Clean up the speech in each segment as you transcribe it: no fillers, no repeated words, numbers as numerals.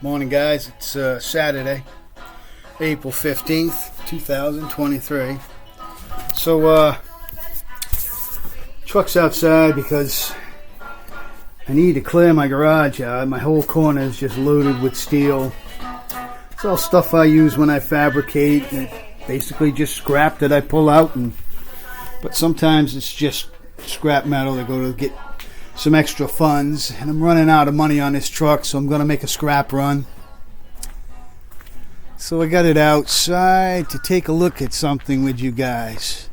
Morning, guys. It's Saturday, April 15th, 2023. So, truck's outside because I need to clear my garage out. My whole corner is just loaded with steel. It's all stuff I use when I fabricate. And basically just scrap that I pull out. But sometimes it's just scrap metal to go to get some extra funds, and I'm running out of money on this truck, so I'm going to make a scrap run. So I got it outside to take a look at something with you guys.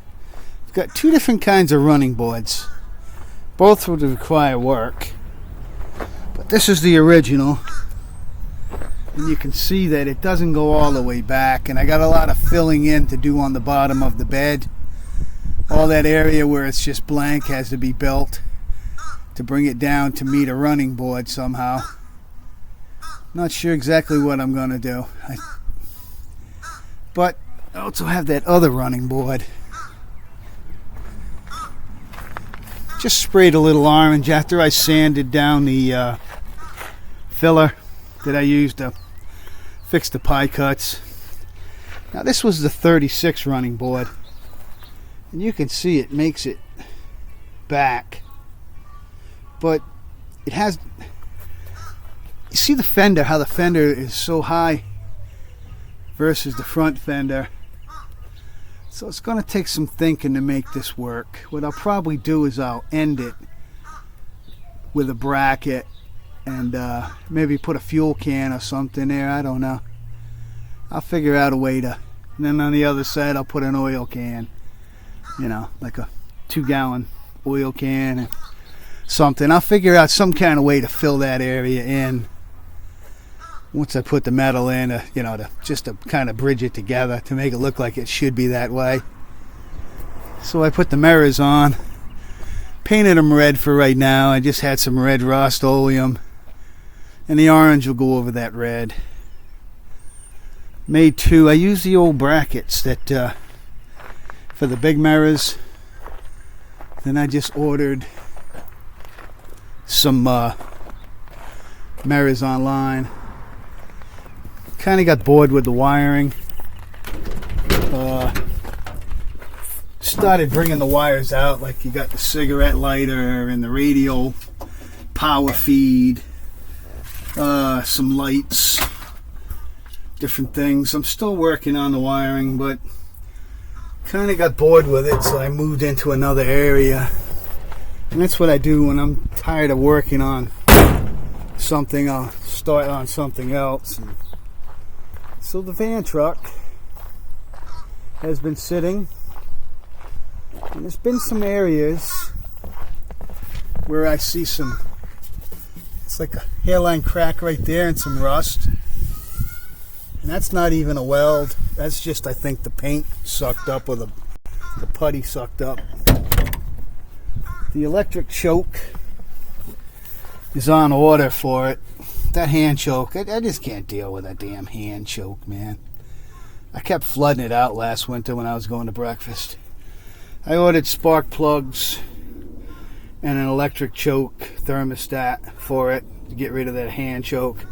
I've got two different kinds of running boards. Both would require work, but this is the original, and you can see that it doesn't go all the way back, and I got a lot of filling in to do on the bottom of the bed. All that area where it's just blank has to be built to bring it down to meet a running board somehow. Not sure exactly what I'm going to do. But I also have that other running board. Just sprayed a little orange after I sanded down the filler that I used to fix the pie cuts. Now this was the 36 running board, and you can see it makes it back. But it has, you see the fender, how the fender is so high versus the front fender. So it's going to take some thinking to make this work. What I'll probably do is I'll end it with a bracket and maybe put a fuel can or something there. I don't know. I'll figure out a way to, and then on the other side I'll put an oil can, you know, like a 2-gallon oil can and something. I'll figure out some kind of way to fill that area in once I put the metal in, just to kind of bridge it together to make it look like it should be that way. So I put the mirrors on, painted them red for right now. I just had some red Rust-Oleum, and the orange will go over that red. Made two. I use the old brackets that for the big mirrors. Then I just ordered some mirrors online. Kind of got bored with the wiring. Started bringing the wires out, like you got the cigarette lighter and the radio power feed, some lights, different things. I'm still working on the wiring, but kind of got bored with it, so I moved into another area. And that's what I do when I'm tired of working on something. I'll start on something else. So the van truck has been sitting, and there's been some areas where I see some, it's like a hairline crack right there and some rust. And that's not even a weld. That's just, I think, the paint sucked up, or the putty sucked up. The electric choke is on order for it. That hand choke, I just can't deal with that damn hand choke, man. I kept flooding it out last winter when I was going to breakfast. I ordered spark plugs and an electric choke thermostat for it to get rid of that hand choke.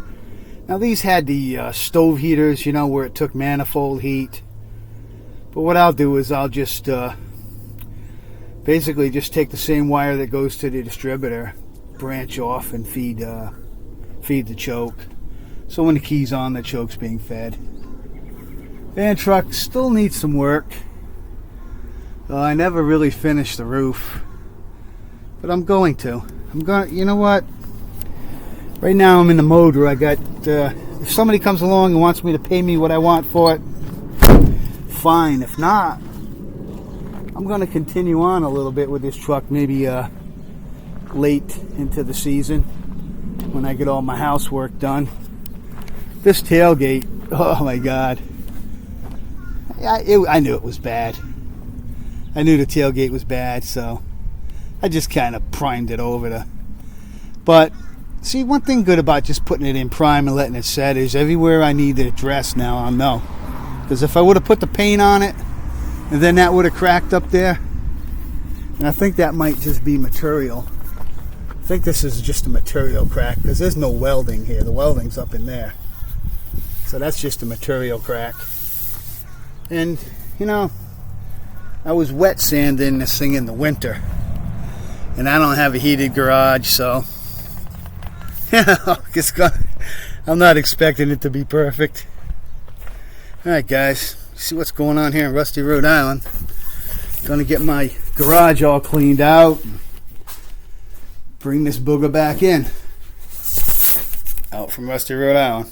Now these had the stove heaters, you know, where it took manifold heat. But what I'll do is I'll just basically just take the same wire that goes to the distributor, branch off and feed the choke. So when the key's on, the choke's being fed. Van truck still needs some work. I never really finished the roof, but I'm going to. You know what? Right now I'm in the mode where I got, if somebody comes along and wants me to pay me what I want for it, fine. If not, I'm going to continue on a little bit with this truck, maybe late into the season when I get all my housework done. This tailgate, oh my God. I knew it was bad. I knew the tailgate was bad, so I just kind of primed it over but see, one thing good about just putting it in prime and letting it set is everywhere I need it addressed now, I'll know. Because if I would have put the paint on it, and then that would have cracked up there, and I think that might just be material. think this is just a material crack because there's no welding here. The welding's up in there. So that's just a material crack. And, you know, I was wet sanding this thing in the winter. And I don't have a heated garage, so I'm not expecting it to be perfect. Alright guys, see what's going on here in Rusty, Rhode Island. Gonna get my garage all cleaned out. Bring this booger back in. Out from Rusty, Rhode Island.